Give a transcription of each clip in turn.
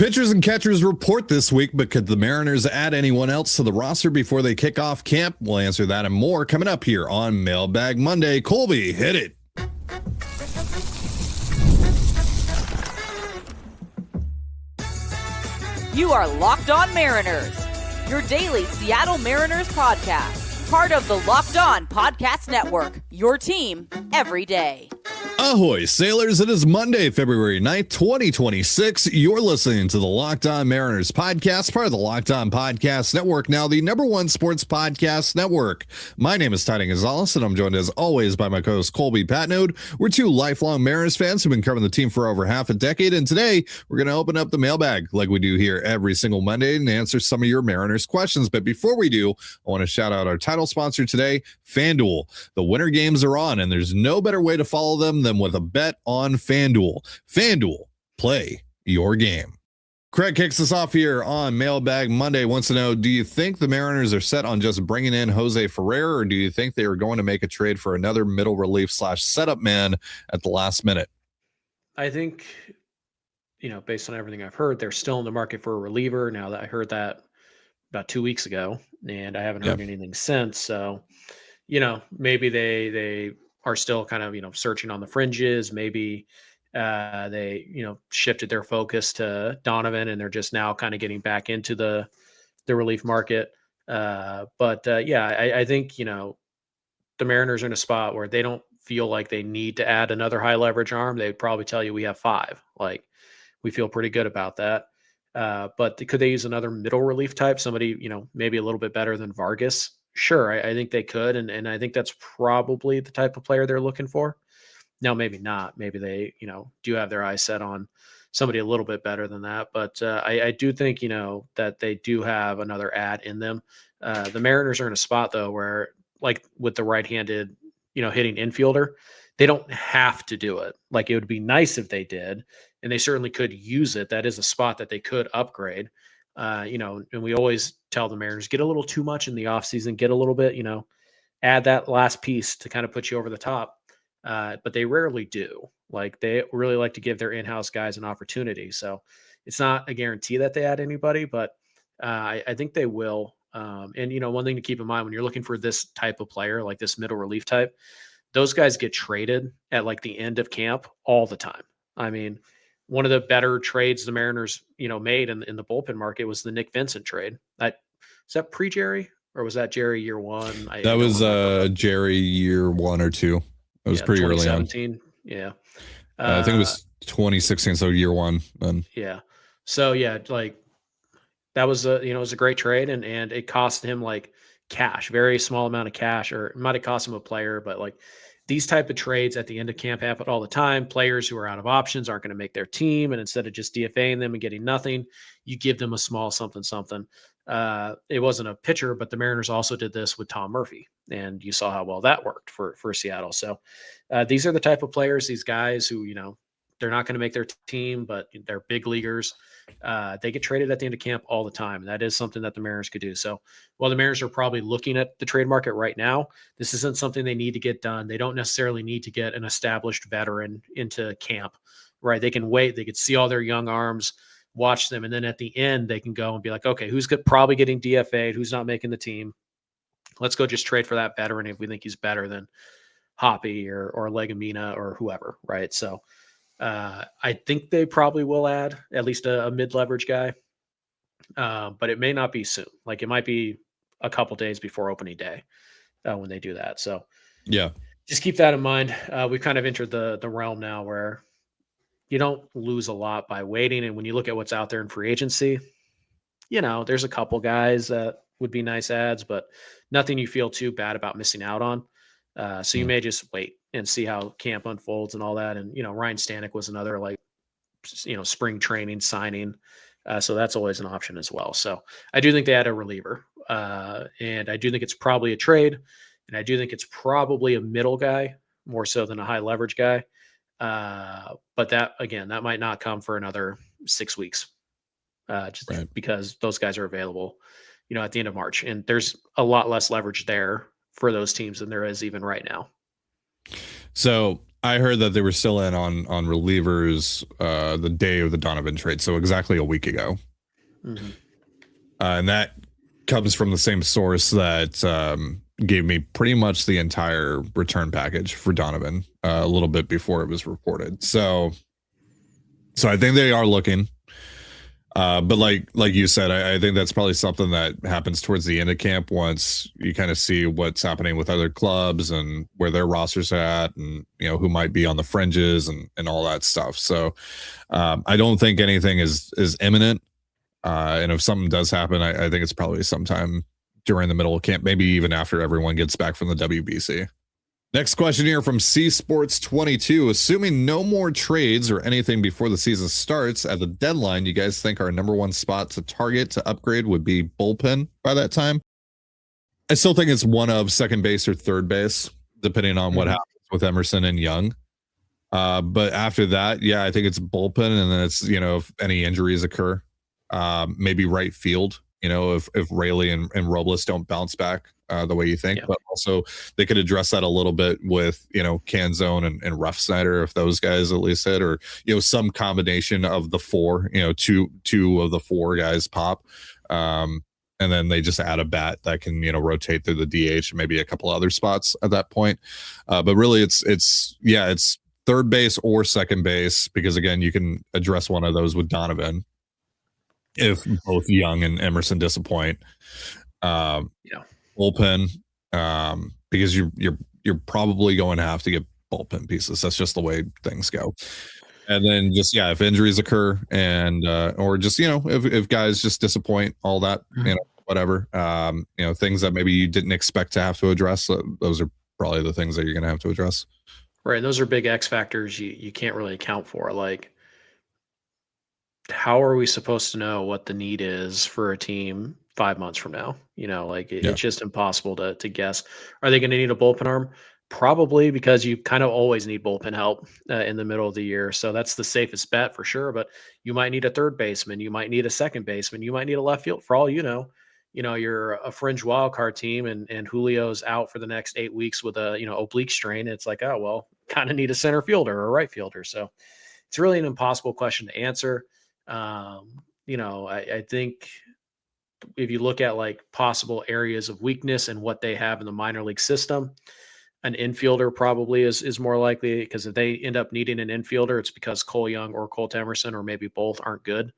Pitchers and catchers report this week, but could the Mariners add anyone else to the roster before they kick off camp? We'll answer that and more coming up here on Mailbag Monday. Colby, hit it. You are Locked On Mariners, your daily Seattle Mariners podcast, part of the Locked On Podcast Network, your team every day. Ahoy, sailors. It is Monday, February 9th, 2026. You're listening to the Locked On Mariners podcast, part of the Locked On Podcast Network, now the #1 sports podcast network. My name is Tidy Gonzalez, and I'm joined as always by my co-host Colby Patnode. We're two lifelong Mariners fans who've been covering the team for over half a decade, and today we're going to open up the mailbag like we do here every single Monday and answer some of your Mariners questions. But before we do, I want to shout out our title sponsor today, FanDuel. The winter games are on, and there's no better way to follow them than with a bet on FanDuel. FanDuel, play your game. Craig kicks us off here on Mailbag Monday. Wants to know, do you think the Mariners are set on just bringing in Jose Ferrer, or do you think they are going to make a trade for another middle relief / setup man at the last minute? I think, based on everything I've heard, they're still in the market for a reliever. Now that I heard that about 2 weeks ago, and I haven't heard anything since. So, maybe they are still kind of, searching on the fringes. Maybe they, shifted their focus to Donovan and they're just now kind of getting back into the relief market. I think, the Mariners are in a spot where they don't feel like they need to add another high leverage arm. They'd probably tell you we have 5. Like, we feel pretty good about that. But could they use another middle relief type? Somebody, maybe a little bit better than Vargas? Sure, I think they could, and I think that's probably the type of player they're looking for. Now, maybe not. Maybe they, do have their eyes set on somebody a little bit better than that. But I do think, that they do have another ad in them. The Mariners are in a spot, though, where, like with the right-handed, hitting infielder, they don't have to do it. Like, it would be nice if they did, and they certainly could use it. That is a spot that they could upgrade. And we always tell the Mariners, get a little too much in the offseason, get a little bit, add that last piece to kind of put you over the top. But they rarely do. Like, they really like to give their in-house guys an opportunity. So it's not a guarantee that they add anybody, but I think they will. And one thing to keep in mind when you're looking for this type of player, like this middle relief type, those guys get traded at like the end of camp all the time. I mean, one of the better trades the Mariners, made in the bullpen market was the Nick Vincent trade. Is that pre-Jerry, or was that Jerry year one? That was Jerry year 1 or 2. It was pretty early on. Yeah. I think it was 2016, so year 1 then. Yeah. So like that was it was a great trade, and it cost him like cash, very small amount of cash, or it might have cost him a player, but like these type of trades at the end of camp happen all the time. Players who are out of options aren't going to make their team, and instead of just DFAing them and getting nothing, you give them a small something. It wasn't a pitcher, but the Mariners also did this with Tom Murphy, and you saw how well that worked for Seattle. So these are the type of players, these guys who, they're not going to make their team, but they're big leaguers. They get traded at the end of camp all the time. And that is something that the Mariners could do. So while the Mariners are probably looking at the trade market right now, this isn't something they need to get done. They don't necessarily need to get an established veteran into camp, right? They can wait. They could see all their young arms, watch them. And then at the end, they can go and be like, okay, who's probably getting DFA'd? Who's not making the team? Let's go just trade for that veteran if we think he's better than Hoppy or Legumina or whoever, right? So I think they probably will add at least a mid-leverage guy, but it may not be soon. Like, it might be a couple days before opening day when they do that. So yeah, just keep that in mind. We've kind of entered the realm now where you don't lose a lot by waiting. And when you look at what's out there in free agency, there's a couple guys that would be nice ads, but nothing you feel too bad about missing out on. So you may just wait and see how camp unfolds and all that. And, Ryan Stanek was another spring training signing. So that's always an option as well. So I do think they had a reliever, and I do think it's probably a trade, and I do think it's probably a middle guy more so than a high leverage guy. But that might not come for another 6 weeks, because those guys are available, at the end of March, and there's a lot less leverage there for those teams than there is even right now. So I heard that they were still in on relievers the day of the Donovan trade, so exactly a week ago. Mm-hmm. And that comes from the same source that gave me pretty much the entire return package for Donovan a little bit before it was reported. So I think they are looking. But like you said, I think that's probably something that happens towards the end of camp once you kind of see what's happening with other clubs and where their rosters are at, and who might be on the fringes and all that stuff. So I don't think anything is imminent. And if something does happen, I think it's probably sometime during the middle of camp, maybe even after everyone gets back from the WBC. Next question here from C Sports 22. Assuming no more trades or anything before the season starts at the deadline, you guys think our number one spot to target to upgrade would be bullpen by that time? I still think it's one of second base or third base, depending on what happens with Emerson and Young. But after that, yeah, I think it's bullpen, and then it's, if any injuries occur, maybe right field, if Rayleigh and Robles don't bounce back the way you think, but also they could address that a little bit with, Canzone and Refsnyder, if those guys at least hit, or, some combination of the four, two of the four guys pop. And then they just add a bat that can, rotate through the DH and maybe a couple other spots at that point. But really it's third base or second base, because again, you can address one of those with Donovan if both Young and Emerson disappoint. Bullpen, because you're probably going to have to get bullpen pieces. That's just the way things go. And then just, if injuries occur and or just, if guys just disappoint, all that, whatever, things that maybe you didn't expect to have to address, those are probably the things that you're going to have to address. Right. And those are big X factors you can't really account for. Like, how are we supposed to know what the need is for a team 5 months from now? It's just impossible to guess. Are they going to need a bullpen arm? Probably, because you kind of always need bullpen help in the middle of the year. So that's the safest bet for sure. But you might need a third baseman. You might need a second baseman. You might need a left field. For all you're a fringe wild card team and Julio's out for the next 8 weeks with a, oblique strain. It's like, oh, well, kind of need a center fielder or a right fielder. So it's really an impossible question to answer. I think if you look at like possible areas of weakness and what they have in the minor league system, an infielder probably is more likely, because if they end up needing an infielder, it's because Cole Young or Colt Emerson, or maybe both, aren't good.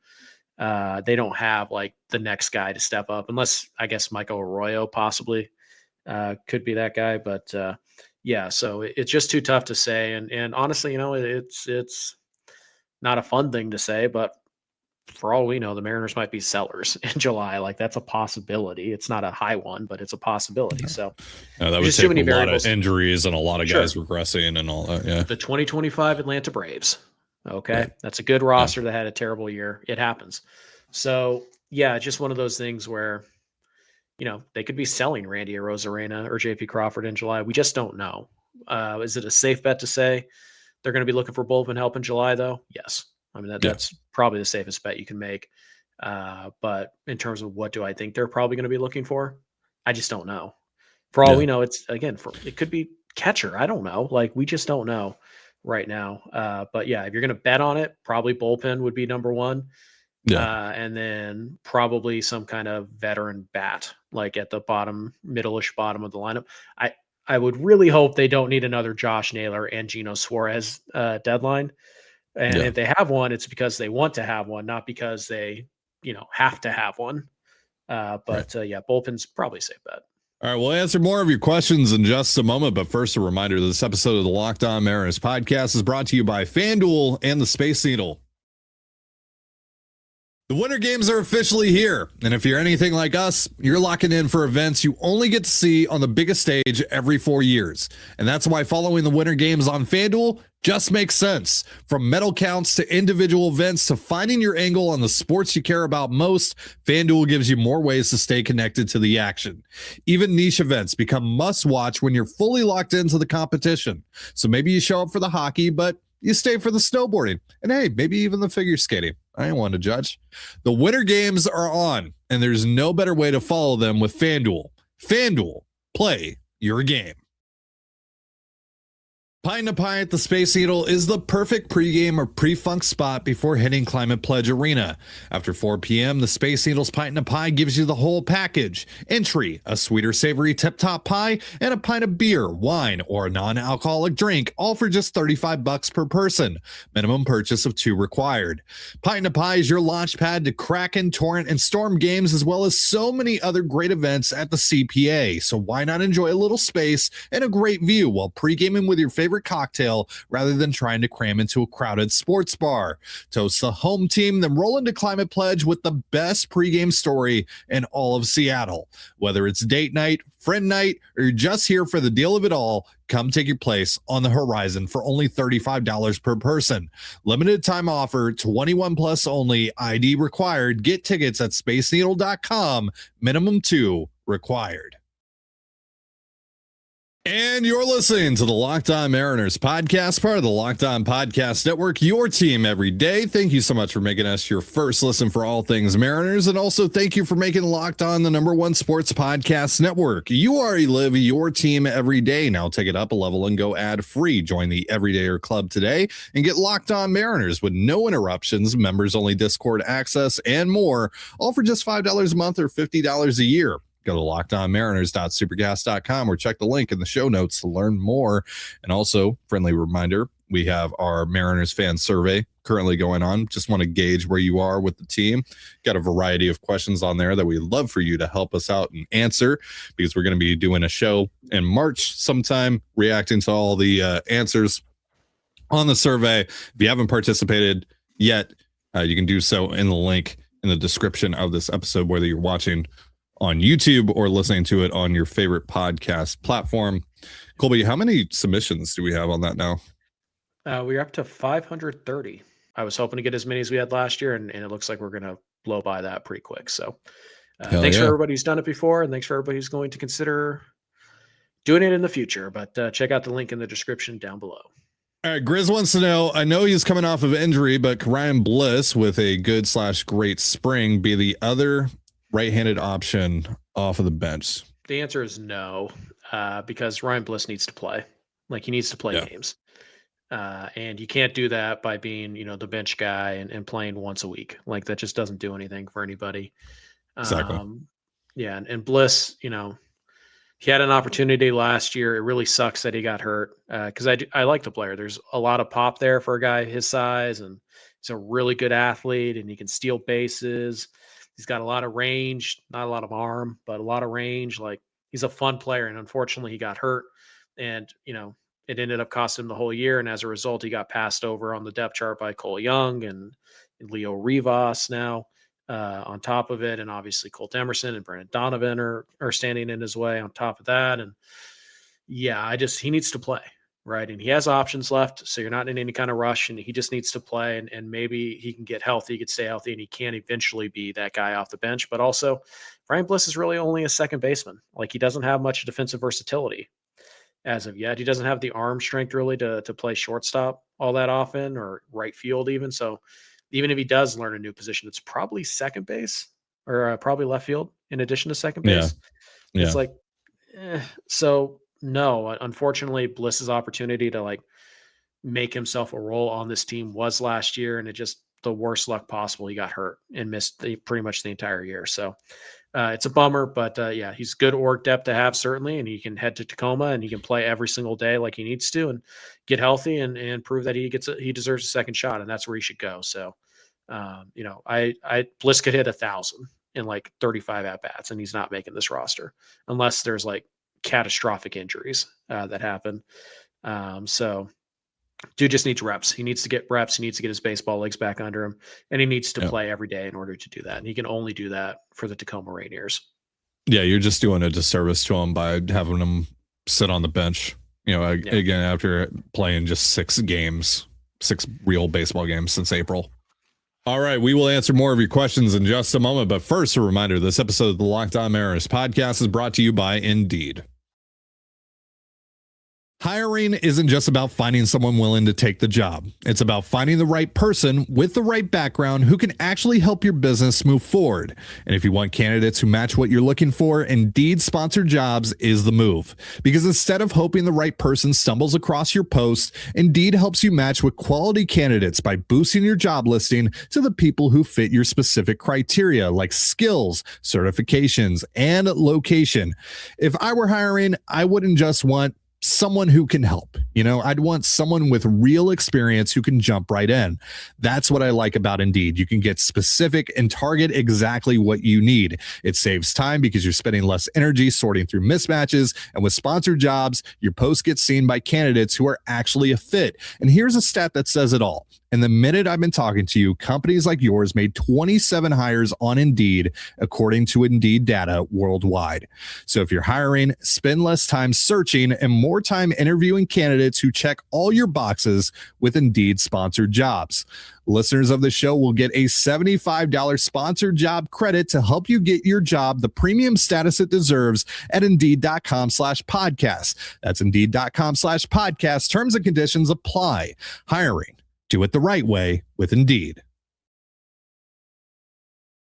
They don't have like the next guy to step up, unless I guess Michael Arroyo possibly could be that guy. But so it's just too tough to say. And honestly, it's not a fun thing to say, but for all we know, the Mariners might be sellers in July. Like, that's a possibility. It's not a high one, but it's a possibility. So that would take a lot of injuries and a lot of guys regressing and all that. Yeah. The 2025 Atlanta Braves. Okay. Right. That's a good roster that had a terrible year. It happens. So just one of those things where, they could be selling Randy Arozarena or JP Crawford in July. We just don't know. Is it a safe bet to say they're going to be looking for bullpen help in July, though? Yes. I mean, that's probably the safest bet you can make. But in terms of what do I think they're probably going to be looking for, I just don't know. For all we know, it's, again, it could be catcher. I don't know. Like, we just don't know right now. But if you're going to bet on it, probably bullpen would be number one. And then probably some kind of veteran bat, like at the middle-ish bottom of the lineup. I would really hope they don't need another Josh Naylor and Gino Suarez deadline. And if they have one, it's because they want to have one, not because they, have to have one. Bullpen's probably a safe bet. All right, we'll answer more of your questions in just a moment. But first, a reminder, this episode of the Locked On Mariners podcast is brought to you by FanDuel and the Space Needle. The Winter Games are officially here, and if you're anything like us, you're locking in for events you only get to see on the biggest stage every 4 years. And that's why following the Winter Games on FanDuel just makes sense. From medal counts to individual events to finding your angle on the sports you care about most, FanDuel gives you more ways to stay connected to the action. Even niche events become must-watch when you're fully locked into the competition. So maybe you show up for the hockey, but you stay for the snowboarding, and hey, maybe even the figure skating. I ain't one to judge. The Winter Games are on, and there's no better way to follow them with FanDuel. FanDuel, play your game. Pint to Pie at the Space Needle is the perfect pregame or pre-funk spot before hitting Climate Pledge Arena. After 4 p.m., the Space Needle's Pint to Pie gives you the whole package. Entry, a sweeter savory tip-top pie, and a pint of beer, wine, or a non-alcoholic drink, all for just $35 per person. Minimum purchase of 2 required. Pint to Pie is your launch pad to Kraken, Torrent, and Storm games, as well as so many other great events at the CPA. So why not enjoy a little space and a great view while pre-gaming with your favorite cocktail rather than trying to cram into a crowded sports bar? Toast the home team, then roll into Climate Pledge with the best pregame story in all of Seattle. Whether it's date night, friend night, or you're just here for the deal of it all, come take your place on the horizon for only $35 per person. Limited time offer, 21 plus only, ID required. Get tickets at spaceneedle.com. Minimum 2 required. And you're listening to the Locked On Mariners podcast, part of the Locked On Podcast Network, your team every day. Thank you so much for making us your first listen for all things Mariners. And also thank you for making Locked On the #1 sports podcast network. You already live your team every day. Now take it up a level and go ad free. Join the Everydayer Club today and get Locked On Mariners with no interruptions, members only Discord access, and more. All for just $5 a month or $50 a year. Go to lockedonmariners.supercast.com or check the link in the show notes to learn more. And also, friendly reminder, we have our Mariners fan survey currently going on. Just want to gauge where you are with the team. Got a variety of questions on there that we'd love for you to help us out and answer, because we're going to be doing a show in March sometime reacting to all the answers on the survey. If you haven't participated yet, you can do so in the link in the description of this episode, whether you're watching on YouTube or listening to it on your favorite podcast platform. Colby, how many submissions do we have on that now? We're up to 530. I was hoping to get as many as we had last year, and it looks like we're going to blow by that pretty quick. So thanks for everybody who's done it before, and thanks for everybody who's going to consider doing it in the future. But check out the link in the description down below. All right, Grizz wants to know, I know he's coming off of injury, but can Ryan Bliss with a good/great spring be the other right-handed option off of the bench? The answer is no, because Ryan Bliss needs to play. Like, he needs to play games. And you can't do that by being, the bench guy and playing once a week. Like, that just doesn't do anything for anybody. Exactly. And Bliss, he had an opportunity last year. It really sucks that he got hurt, because I like the player. There's a lot of pop there for a guy his size, and he's a really good athlete, and he can steal bases. He's got a lot of range, not a lot of arm, but a lot of range. Like, he's a fun player, and unfortunately he got hurt, and, it ended up costing him the whole year. And as a result, he got passed over on the depth chart by Cole Young and Leo Rivas now on top of it. And obviously Colt Emerson and Brennan Donovan are standing in his way on top of that. And he needs to play. Right. And he has options left. So you're not in any kind of rush, and he just needs to play, and maybe he can get healthy, he could stay healthy, and he can eventually be that guy off the bench. But also, Ryan Bliss is really only a second baseman. Like, he doesn't have much defensive versatility as of yet. He doesn't have the arm strength really to play shortstop all that often, or right field even. So even if he does learn a new position, it's probably second base or probably left field in addition to second base. Yeah. It's like, so no, unfortunately, Bliss's opportunity to make himself a role on this team was last year, and it just the worst luck possible. He got hurt and missed pretty much the entire year. So it's a bummer, but he's good org depth to have, certainly, and he can head to Tacoma and he can play every single day like he needs to and get healthy and prove that he deserves a second shot, and that's where he should go. So Bliss could hit 1,000 in 35 at bats, and he's not making this roster unless there's catastrophic injuries that happen. So dude just needs reps. He needs to get reps. He needs to get his baseball legs back under him, and he needs to play every day in order to do that. And he can only do that for the Tacoma Rainiers. Yeah, you're just doing a disservice to him by having him sit on the bench, again, after playing just 6 real baseball games since April. All right, we will answer more of your questions in just a moment, but first, a reminder, this episode of the Locked On Mariners podcast is brought to you by Indeed. Hire Hiring isn't just about finding someone willing to take the job. It's about finding the right person with the right background who can actually help your business move forward. And if you want candidates who match what you're looking for, Indeed Sponsored Jobs is the move. Because instead of hoping the right person stumbles across your post, Indeed helps you match with quality candidates by boosting your job listing to the people who fit your specific criteria like skills, certifications, and location. If I were hiring, I wouldn't just want someone who can help. I'd want someone with real experience who can jump right in. That's what I like about Indeed. You can get specific and target exactly what you need. It saves time because you're spending less energy sorting through mismatches. And with sponsored jobs, your post gets seen by candidates who are actually a fit. And here's a stat that says it all. In the minute I've been talking to you, companies like yours made 27 hires on Indeed, according to Indeed data worldwide. So if you're hiring, spend less time searching and more time interviewing candidates who check all your boxes with Indeed Sponsored Jobs. Listeners of the show will get a $75 sponsored job credit to help you get your job the premium status it deserves at Indeed.com/podcast. That's Indeed.com/podcast. Terms and conditions apply. Hiring. Do it the right way with Indeed.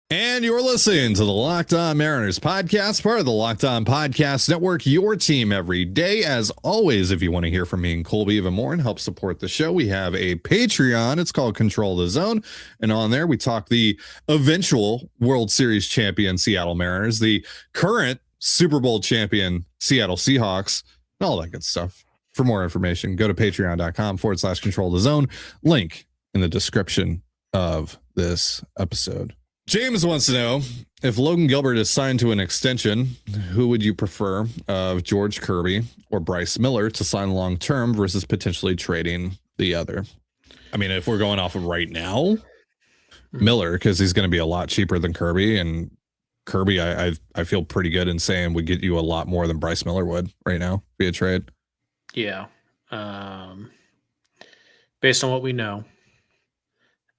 And you're listening to the Locked On Mariners podcast, part of the Locked On Podcast Network, your team every day. As always, if you want to hear from me and Colby even more and help support the show, we have a Patreon. It's called Control the Zone. And on there, we talk the eventual World Series champion Seattle Mariners, the current Super Bowl champion Seattle Seahawks, and all that good stuff. For more information, go to patreon.com/control the zone. Link in the description of this episode. James wants to know, if Logan Gilbert is signed to an extension, who would you prefer of George Kirby or Bryce Miller to sign long-term versus potentially trading the other? I mean, if we're going off of right now, Miller, because he's going to be a lot cheaper than Kirby, and Kirby, I feel pretty good in saying would get you a lot more than Bryce Miller would right now via trade. Yeah. Based on what we know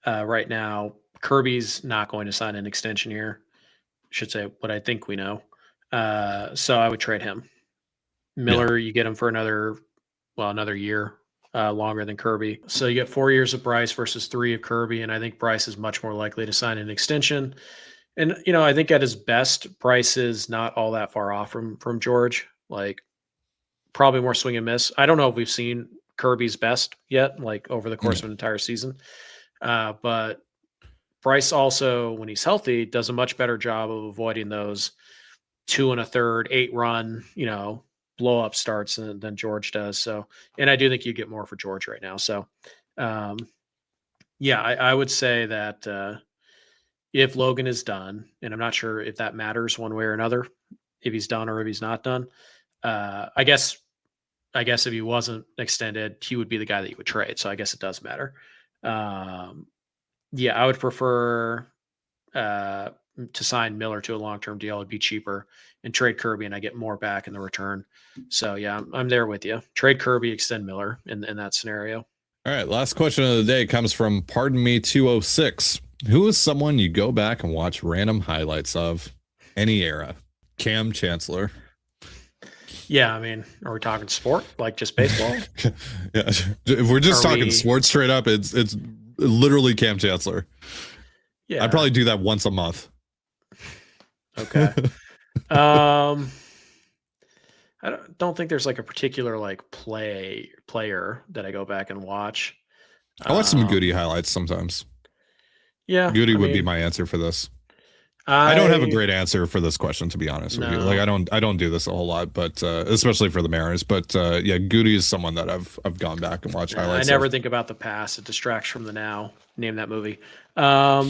right now, Kirby's not going to sign an extension here. I should say what I think we know. So I would trade him. Miller, you get him for another year longer than Kirby. So you get 4 years of Bryce versus 3 of Kirby. And I think Bryce is much more likely to sign an extension. And, I think at his best, Bryce is not all that far off from George. Like, probably more swing and miss. I don't know if we've seen Kirby's best yet, like over the course of an entire season. But Bryce also, when he's healthy, does a much better job of avoiding those 2 1/3, 8-run, blow up starts than George does. So, and I do think you get more for George right now. So, I would say that if Logan is done, and I'm not sure if that matters one way or another, if he's done or if he's not done, I guess if he wasn't extended, he would be the guy that you would trade. So I guess it does matter. I would prefer to sign Miller to a long-term deal. It'd be cheaper, and trade Kirby, and I get more back in the return. So yeah, I'm there with you. Trade Kirby, extend Miller in that scenario. All right. Last question of the day comes from Pardon Me 206. Who is someone you go back and watch random highlights of any era? Cam Chancellor. Yeah, I mean, are we talking sport, like just baseball? Yeah, if we're just talking sports straight up, it's literally Cam Chancellor. Yeah, I'd probably do that once a month. Okay. I don't think there's like a particular like player that I go back and watch. I watch some Goody highlights sometimes. Yeah, Goody would be my answer for this. I don't have a great answer for this question, to be honest with you. Like I don't do this a whole lot, but especially for the Mariners. But Goody is someone that I've gone back and watched highlights. I never think about the past; it distracts from the now. Name that movie. I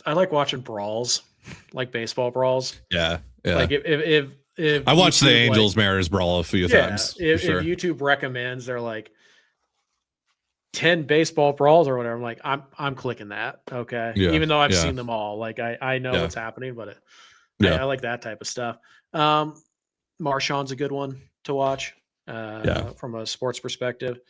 like watching brawls, like baseball brawls. Yeah. Like if I watched the Angels Mariners brawl a few times. If YouTube recommends they're like 10 baseball brawls or whatever, I'm like, I'm clicking that. Okay. Yeah, even though I've seen them all, like I know what's happening, but I like that type of stuff. Marshawn's a good one to watch from a sports perspective.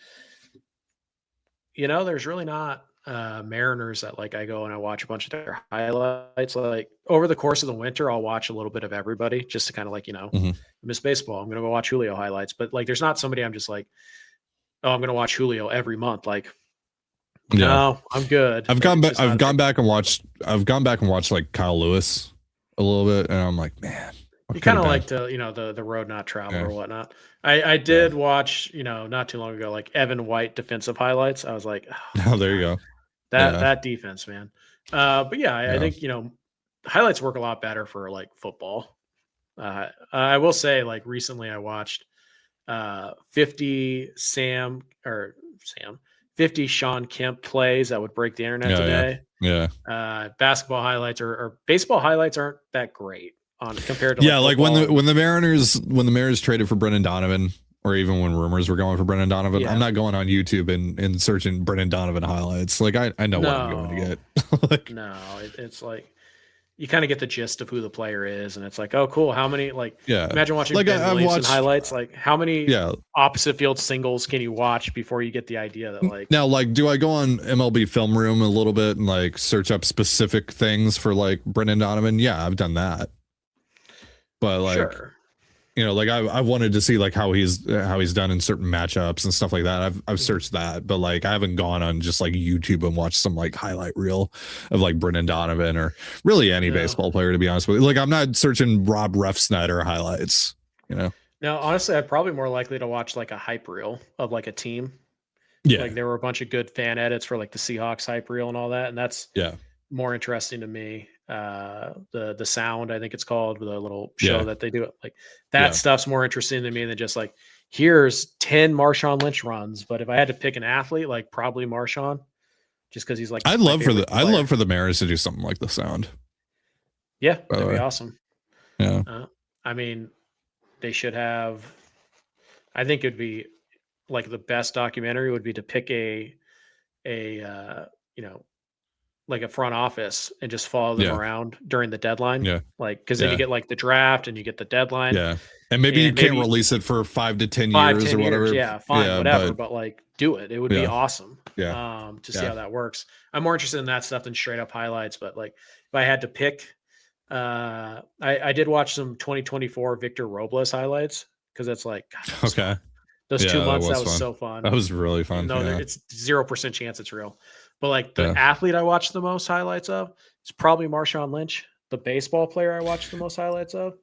There's really not Mariners that like I go and I watch a bunch of their highlights. Like over the course of the winter, I'll watch a little bit of everybody just to kind of like, Mhm. miss baseball. I'm gonna go watch Julio highlights. But like there's not somebody I'm just like, oh, I'm gonna watch Julio every month. Like, Yeah. no, I'm good. I've Like, gone it's back. just I've not a gone thing. back and watched like Kyle Lewis a little bit, and I'm like, man, what You could kind have of been? like to, the road not travel Yeah. or whatnot. I did watch, not too long ago, like Evan White defensive highlights. I was like, oh, Oh, there you go. that Yeah. that defense, man. But yeah, I Yeah. think highlights work a lot better for like football. I will say, like recently, I watched 50 50 Sean Kemp plays that would break the internet Yeah. Yeah. today. Yeah. Basketball highlights or baseball highlights aren't that great on compared to Yeah. like Like when football. the Mariners traded for Brennan Donovan, or even when rumors were going for Brennan Donovan, Yeah. I'm not going on YouTube and searching Brennan Donovan highlights. Like I know what I'm going to get. Like, No, it's like you kind of get the gist of who the player is, and it's like, oh, cool. How many yeah. imagine watching Like Ben I've Williamson watched. highlights? Like how many Yeah. opposite field singles can you watch before you get the idea that like Now, like, do I go on MLB Film Room a little bit and like search up specific things for like Brennan Donovan? Yeah, I've done that. But like, sure. like I've wanted to see like how he's done in certain matchups and stuff like that. I've searched that, but like I haven't gone on just like YouTube and watched some like highlight reel of like Brennan Donovan or really any No. baseball player, to be honest with you. Like I'm not searching Rob Refsnyder highlights, Now, honestly, I'm probably more likely to watch like a hype reel of like a team. Yeah. Like there were a bunch of good fan edits for like the Seahawks hype reel and all that, and that's Yeah. more interesting to me. The sound, I think it's called, the little show that they do. Like that stuff's more interesting to me than just like here's 10 Marshawn Lynch runs. But if I had to pick an athlete, like probably Marshawn, just because he's like I'd my love favorite player. for the Mariners to do something like the sound. Yeah, By the that'd be way. awesome. Yeah. I mean, they should have. I think it'd be like the best documentary would be to pick a like a front office and just follow them Yeah. around during the deadline. Yeah. Like because then you Yeah. get like the draft and you get the deadline. Yeah. And maybe you And can't maybe release it for 5 to 10 5, years 10 or whatever. years. Yeah, fine, Yeah, whatever. But like do it. It would be Yeah. awesome. Yeah. To see Yeah. how that works. I'm more interested in that stuff than straight up highlights. But like if I had to pick, I did watch some 2024 Victor Robles highlights because it's like God, that was Okay. fun. Those Yeah, 2 that months, was that was fun. so fun. That was really fun. No, Yeah. it's 0% chance it's real. But like the Yeah. athlete I watched the most highlights of, it's probably Marshawn Lynch. The baseball player I watched the most highlights of,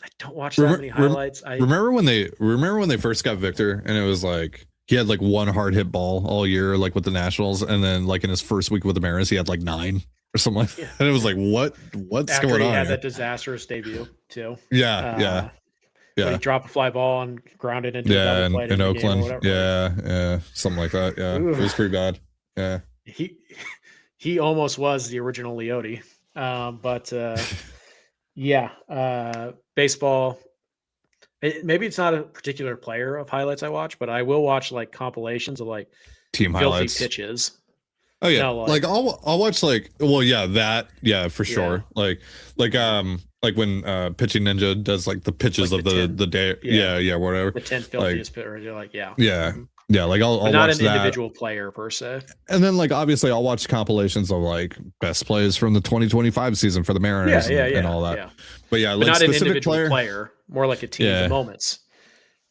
I don't watch that many highlights. Remember when they first got Victor and it was like he had like one hard hit ball all year, like with the Nationals, and then like in his first week with the Mariners, he had like 9 or something like that. Yeah. And it was like, what's after going he on? had here? that disastrous debut too. Yeah. When he dropped a fly ball and grounded into a Yeah, double play in the game or Oakland. whatever. Yeah, something like that. Yeah, Ooh. it was pretty bad. Yeah, He almost was the original Leote. But baseball. Maybe it's not a particular player of highlights I watch, but I will watch like compilations of like team filthy highlights. pitches. Oh yeah, No, like I'll watch like for sure. Like when Pitching Ninja does like the pitches Like of the the 10. day. Yeah. Yeah, whatever. The 10 filthiest pitchers. You're like, yeah. Yeah, like I'll But not watch an that. individual player per se. And then like obviously I'll watch compilations of like best plays from the 2025 season for the Mariners and all that. Yeah. But yeah, But like not an specific individual player, more like a team of moments.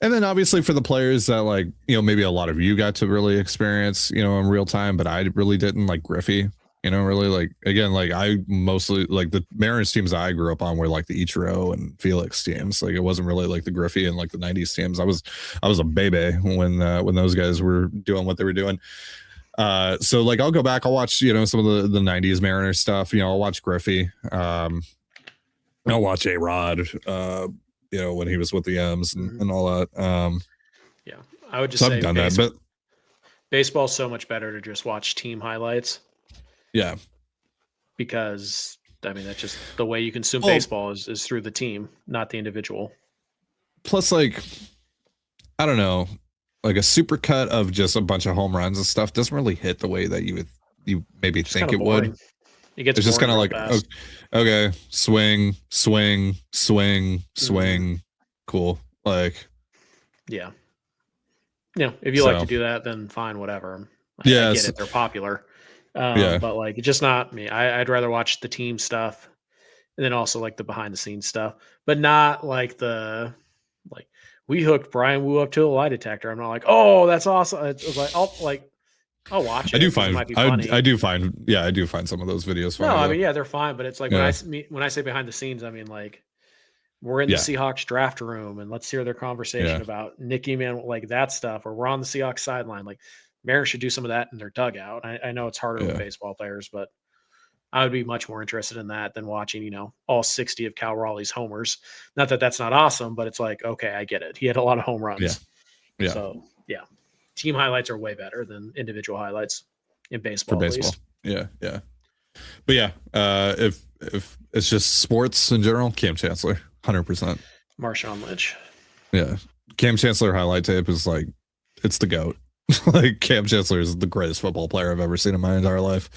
And then obviously for the players that like, maybe a lot of you got to really experience, in real time, but I really didn't, like Griffey, really like, again, like I mostly like the Mariners teams I grew up on were like the Ichiro and Felix teams. Like it wasn't really like the Griffey and like the 90s teams. I was a baby when those guys were doing what they were doing. So like I'll go back, I'll watch, some of the 90s Mariners stuff, I'll watch Griffey. I'll watch A-Rod, when he was with the M's and all that. I would just say I've done that, but baseball's so much better to just watch team highlights. Yeah. Because I mean, that's just the way you consume baseball is through the team, not the individual. Plus, like, I don't know, like a super cut of just a bunch of home runs and stuff doesn't really hit the way that you maybe It's think it boring. would. It's just kind of like, fast. okay, swing, cool. Like, if you like to do that, then fine, whatever. I get it. They're popular. But like, it's just not me. I'd rather watch the team stuff and then also like the behind the scenes stuff, but not like we hooked Brian Wu up to a lie detector. I'm not like, oh, that's awesome. It's like, I'll watch it. I do find some of those videos funny. No, I mean, yeah, they're fine, but it's like when I say behind the scenes, I mean like we're in the Seahawks draft room and let's hear their conversation about Nicky Man, like that stuff, or we're on the Seahawks sideline. Like Mariners should do some of that in their dugout. I know it's harder with baseball players, but I would be much more interested in that than watching, all 60 of Cal Raleigh's homers. Not that that's not awesome, but it's like, okay, I get it. He had a lot of home runs. Yeah. So team highlights are way better than individual highlights in baseball. For baseball. Yeah. But if it's just sports in general, Cam Chancellor, 100%. Marshawn Lynch. Yeah. Cam Chancellor highlight tape is like, it's the GOAT. Like Cam Chancellor is the greatest football player I've ever seen in my entire life.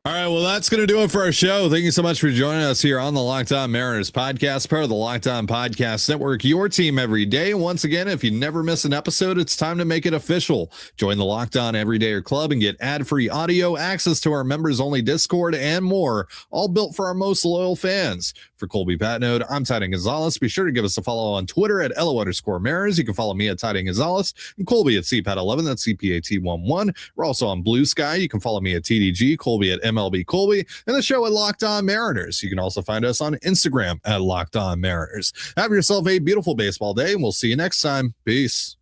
All right, well, that's going to do it for our show. Thank you so much for joining us here on the Locked On Mariners podcast, part of the Locked On Podcast Network, your team every day. Once again, if you never miss an episode, it's time to make it official. Join the Locked On Everydayer Club and get ad-free audio, access to our members-only Discord, and more, all built for our most loyal fans. For Colby Patnode, I'm Titan Gonzalez. Be sure to give us a follow on Twitter at @LO_Mariners. You can follow me at Titan Gonzalez and Colby at CPAT11. That's CPAT11. We're also on Blue Sky. You can follow me at TDG, Colby at MLB Colby, and the show at Locked On Mariners. You can also find us on Instagram at Locked On Mariners. Have yourself a beautiful baseball day, and we'll see you next time. Peace.